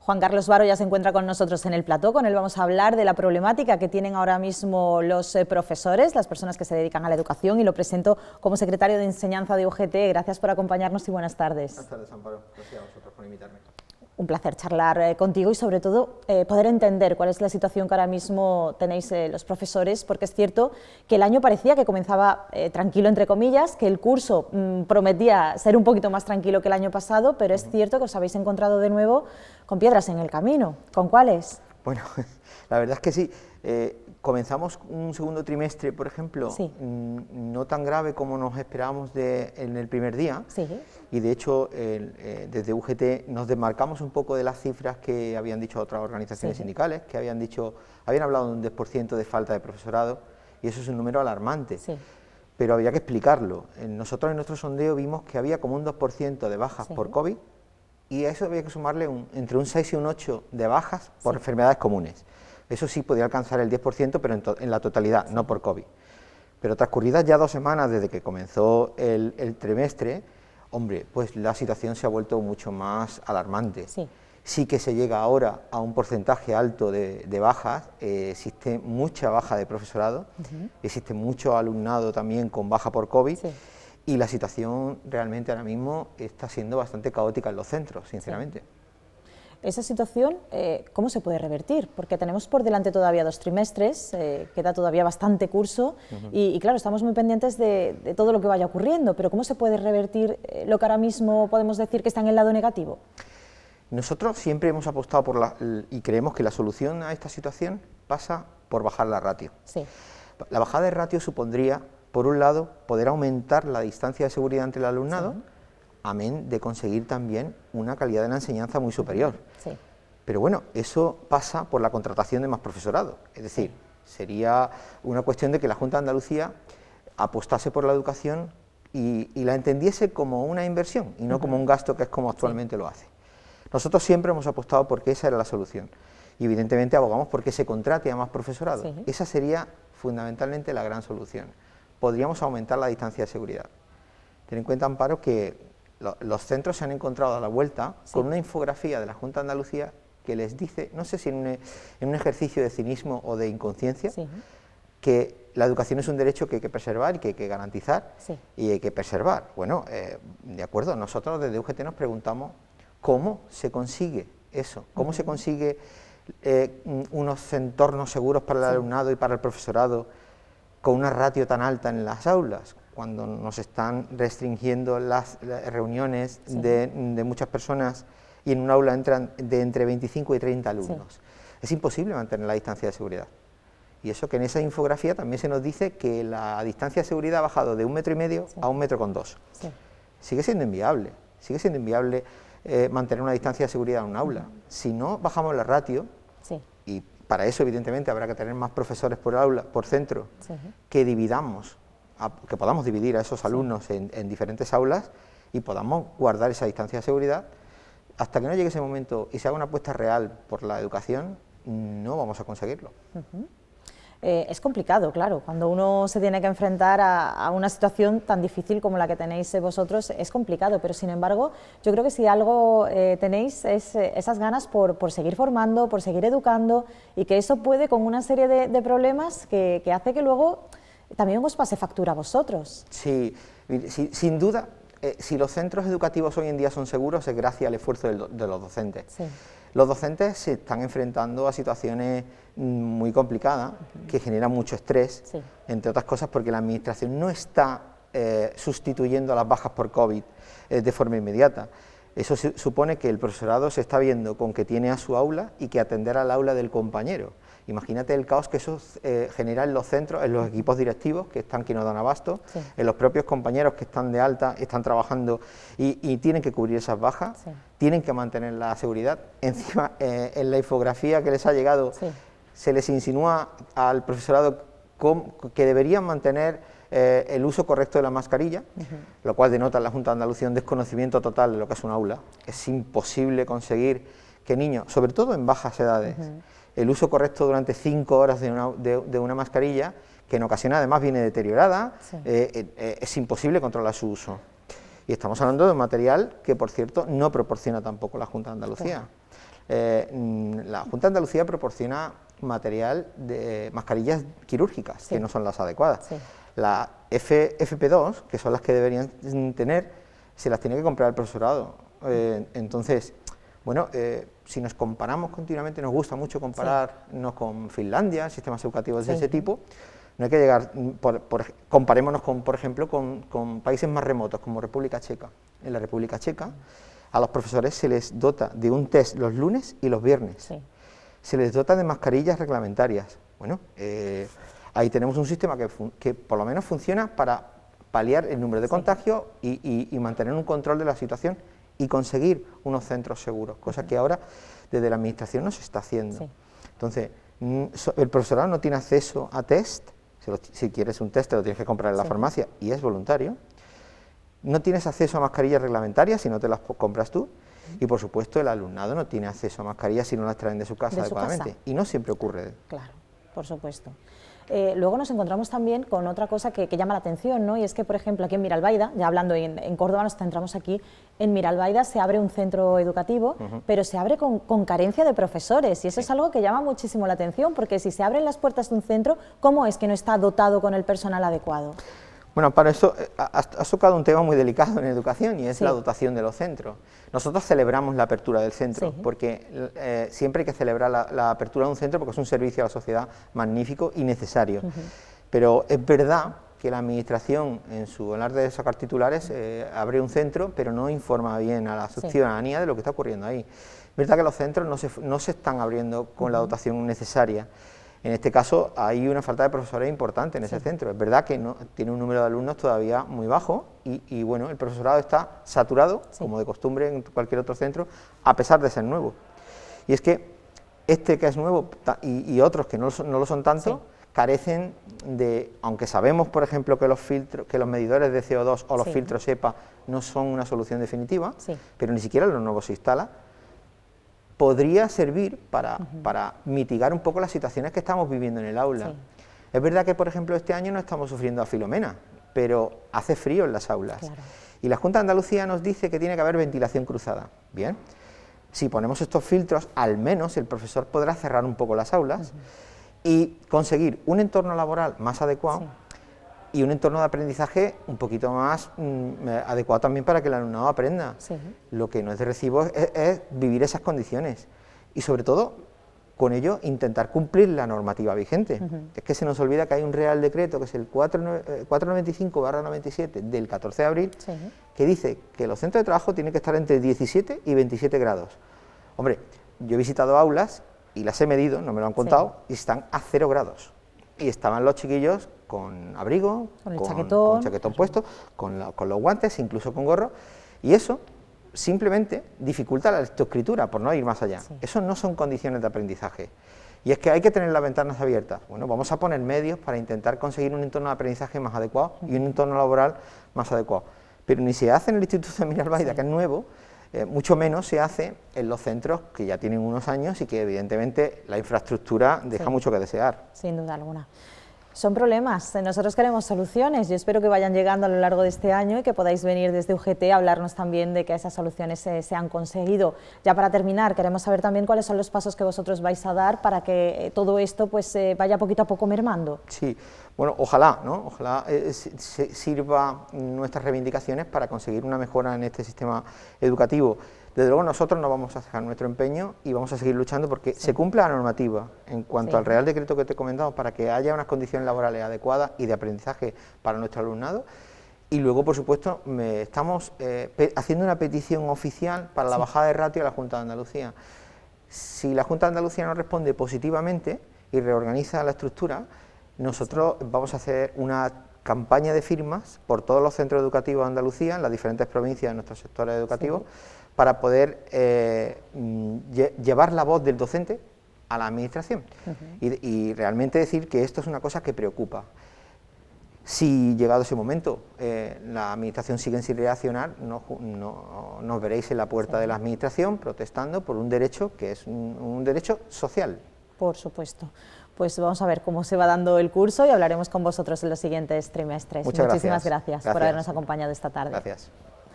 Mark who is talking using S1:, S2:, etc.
S1: Juan Carlos Varo ya se encuentra con nosotros en el plató, con él vamos a hablar de la problemática que tienen ahora mismo los profesores, las personas que se dedican a la educación, y lo presento como secretario de Enseñanza de UGT. Gracias por acompañarnos y buenas tardes.
S2: Buenas tardes, Amparo. Gracias a vosotros por invitarme.
S1: Un placer charlar contigo y sobre todo poder entender cuál es la situación que ahora mismo tenéis los profesores, porque es cierto que el año parecía que comenzaba tranquilo, entre comillas, que el curso prometía ser un poquito más tranquilo que el año pasado, pero es cierto que os habéis encontrado de nuevo con piedras en el camino. ¿Con cuáles?
S2: Bueno, la verdad es que sí. Comenzamos un segundo trimestre, por ejemplo,
S1: sí,
S2: no tan grave como nos esperábamos en el primer día,
S1: sí,
S2: y de hecho desde UGT nos desmarcamos un poco de las cifras que habían dicho otras organizaciones sindicales, que habían hablado de un 10% de falta de profesorado, y eso es un número alarmante, pero había que explicarlo. Nosotros en nuestro sondeo vimos que había como un 2% de bajas por COVID, y a eso había que sumarle entre un 6 y un 8 de bajas por enfermedades comunes. Eso sí podía alcanzar el 10%, pero en la totalidad, no por COVID. Pero transcurridas ya 2 semanas desde que comenzó el trimestre, hombre, pues la situación se ha vuelto mucho más alarmante. Sí que se llega ahora a un porcentaje alto de bajas, existe mucha baja de profesorado, existe mucho alumnado también con baja por COVID, y la situación realmente ahora mismo está siendo bastante caótica en los centros, sinceramente.
S1: Esa situación, ¿cómo se puede revertir? Porque tenemos por delante todavía 2 trimestres, queda todavía bastante curso, y claro, estamos muy pendientes de todo lo que vaya ocurriendo, pero ¿cómo se puede revertir lo que ahora mismo podemos decir que está en el lado negativo?
S2: Nosotros siempre hemos apostado y creemos que la solución a esta situación pasa por bajar la ratio. La bajada de ratio supondría, por un lado, poder aumentar la distancia de seguridad entre el alumnado, amén de conseguir también una calidad de la enseñanza muy superior. Pero bueno, eso pasa por la contratación de más profesorado, es decir, sería una cuestión de que la Junta de Andalucía apostase por la educación y la entendiese como una inversión y no como un gasto, que es como actualmente lo hace. Nosotros siempre hemos apostado porque esa era la solución, y evidentemente abogamos porque se contrate a más profesorado. Esa sería fundamentalmente la gran solución. Podríamos aumentar la distancia de seguridad. Ten en cuenta, Amparo, que los centros se han encontrado a la vuelta con una infografía de la Junta de Andalucía que les dice, no sé si en un ejercicio de cinismo o de inconsciencia, que la educación es un derecho que hay que preservar y que hay que garantizar y hay que preservar. Bueno, de acuerdo, nosotros desde UGT nos preguntamos cómo se consigue eso, cómo se consigue unos entornos seguros para el alumnado y para el profesorado con una ratio tan alta en las aulas, cuando nos están restringiendo las reuniones de muchas personas y en un aula entran de entre 25 y 30 alumnos. Es imposible mantener la distancia de seguridad. Y eso que en esa infografía también se nos dice que la distancia de seguridad ha bajado de 1,5 metros a 1,2 metros. Sigue siendo inviable mantener una distancia de seguridad en un aula. Si no bajamos la ratio, y para eso evidentemente habrá que tener más profesores por aula, por centro, que podamos dividir a esos alumnos en diferentes aulas y podamos guardar esa distancia de seguridad, hasta que no llegue ese momento y se haga una apuesta real por la educación, no vamos a conseguirlo.
S1: Es complicado, claro, cuando uno se tiene que enfrentar a una situación tan difícil como la que tenéis vosotros, es complicado, pero sin embargo, yo creo que si algo tenéis es esas ganas por seguir formando, por seguir educando, y que eso puede, con una serie de problemas que hace que luego también os pase factura a vosotros.
S2: Sí, sin duda, si los centros educativos hoy en día son seguros es gracias al esfuerzo de los docentes. Los docentes se están enfrentando a situaciones muy complicadas, que generan mucho estrés, entre otras cosas porque la administración no está sustituyendo a las bajas por COVID de forma inmediata. Eso supone que el profesorado se está viendo con que tiene a su aula y que atender al aula del compañero. Imagínate el caos que eso genera en los centros, en los equipos directivos que no dan abasto, en los propios compañeros que están de alta, están trabajando y tienen que cubrir esas bajas, tienen que mantener la seguridad. Encima, en la infografía que les ha llegado, se les insinúa al profesorado que deberían mantener el uso correcto de la mascarilla, lo cual denota en la Junta de Andalucía un desconocimiento total de lo que es un aula. Es imposible conseguir que niños, sobre todo en bajas edades, el uso correcto durante 5 horas de una mascarilla, que en ocasiones además viene deteriorada, es imposible controlar su uso. Y estamos hablando de un material que, por cierto, no proporciona tampoco la Junta de Andalucía. La Junta de Andalucía proporciona material de mascarillas quirúrgicas, que no son las adecuadas. La FP2, que son las que deberían tener, se las tiene que comprar el profesorado. Entonces, bueno, si nos comparamos continuamente, nos gusta mucho compararnos con Finlandia, sistemas educativos de ese tipo, no hay que llegar, comparémonos con, por ejemplo, con países más remotos, como República Checa. En la República Checa, a los profesores se les dota de un test los lunes y los viernes. Se les dota de mascarillas reglamentarias. Bueno, ahí tenemos un sistema que por lo menos funciona para paliar el número de contagios y mantener un control de la situación y conseguir unos centros seguros, cosa que ahora desde la administración no se está haciendo. Entonces, el profesorado no tiene acceso a test, si quieres un test te lo tienes que comprar en la farmacia y es voluntario. No tienes acceso a mascarillas reglamentarias si no te las compras tú, y por supuesto el alumnado no tiene acceso a mascarillas si no las traen de su casa adecuadamente, y no siempre ocurre.
S1: Claro, por supuesto. Luego nos encontramos también con otra cosa que llama la atención, ¿no? Y es que, por ejemplo, aquí en Miralbaida, ya hablando en Córdoba, nos centramos aquí, en Miralbaida se abre un centro educativo, pero se abre con carencia de profesores, y eso es algo que llama muchísimo la atención, porque si se abren las puertas de un centro, ¿cómo es que no está dotado con el personal adecuado?
S2: Bueno, para eso has tocado un tema muy delicado en educación, y es la dotación de los centros. Nosotros celebramos la apertura del centro, porque siempre hay que celebrar la apertura de un centro, porque es un servicio a la sociedad magnífico y necesario. Pero es verdad que la administración, en su alarde de sacar titulares, abre un centro, pero no informa bien a la ciudadanía de lo que está ocurriendo ahí. Es verdad que los centros no se están abriendo con la dotación necesaria. En este caso hay una falta de profesores importante en ese centro. Es verdad que tiene un número de alumnos todavía muy bajo y bueno, el profesorado está saturado, como de costumbre en cualquier otro centro, a pesar de ser nuevo. Y es que este que es nuevo y otros que no lo son tanto, carecen de, aunque sabemos, por ejemplo, que los medidores de CO2 o los filtros EPA no son una solución definitiva, pero ni siquiera los nuevos se instala, podría servir para mitigar un poco las situaciones que estamos viviendo en el aula. Es verdad que, por ejemplo, este año no estamos sufriendo a Filomena, pero hace frío en las aulas. Y la Junta de Andalucía nos dice que tiene que haber ventilación cruzada. Bien, si ponemos estos filtros, al menos el profesor podrá cerrar un poco las aulas y conseguir un entorno laboral más adecuado y un entorno de aprendizaje un poquito más adecuado también para que el alumnado aprenda. Lo que no es de recibo es vivir esas condiciones y, sobre todo, con ello intentar cumplir la normativa vigente. Es que se nos olvida que hay un Real Decreto, que es el 495/97 del 14 de abril, que dice que los centros de trabajo tienen que estar entre 17 y 27 grados. Hombre, yo he visitado aulas y las he medido, no me lo han contado, y están a 0 grados. Y estaban los chiquillos con abrigo, con chaquetón puesto, con los guantes, incluso con gorro, y eso simplemente dificulta la lectoescritura, por no ir más allá. Eso no son condiciones de aprendizaje. Y es que hay que tener las ventanas abiertas. Bueno, vamos a poner medios para intentar conseguir un entorno de aprendizaje más adecuado y un entorno laboral más adecuado. Pero ni se hace en el Instituto de Miralbaida, que es nuevo, mucho menos se hace en los centros que ya tienen unos años y que evidentemente la infraestructura deja mucho que desear. Sin
S1: duda alguna. Son problemas, nosotros queremos soluciones, yo espero que vayan llegando a lo largo de este año y que podáis venir desde UGT a hablarnos también de que esas soluciones se han conseguido. Ya para terminar, queremos saber también cuáles son los pasos que vosotros vais a dar para que todo esto pues vaya poquito a poco mermando.
S2: Sí, bueno, ojalá, ¿no? Ojalá sirva nuestras reivindicaciones para conseguir una mejora en este sistema educativo. Desde luego nosotros no vamos a dejar nuestro empeño y vamos a seguir luchando porque se cumpla la normativa en cuanto al Real Decreto que te he comentado, para que haya unas condiciones laborales adecuadas y de aprendizaje para nuestro alumnado. Y luego, por supuesto, estamos haciendo una petición oficial para la bajada de ratio a la Junta de Andalucía. Si la Junta de Andalucía no responde positivamente y reorganiza la estructura, nosotros vamos a hacer una campaña de firmas por todos los centros educativos de Andalucía, en las diferentes provincias de nuestros sectores educativos, para poder llevar la voz del docente a la administración y realmente decir que esto es una cosa que preocupa. Si llegado ese momento la administración sigue sin reaccionar, nos veréis en la puerta de la administración protestando por un derecho que es un derecho social.
S1: Por supuesto. Pues vamos a ver cómo se va dando el curso y hablaremos con vosotros en los siguientes trimestres. Muchísimas gracias por habernos acompañado esta tarde.
S2: Gracias.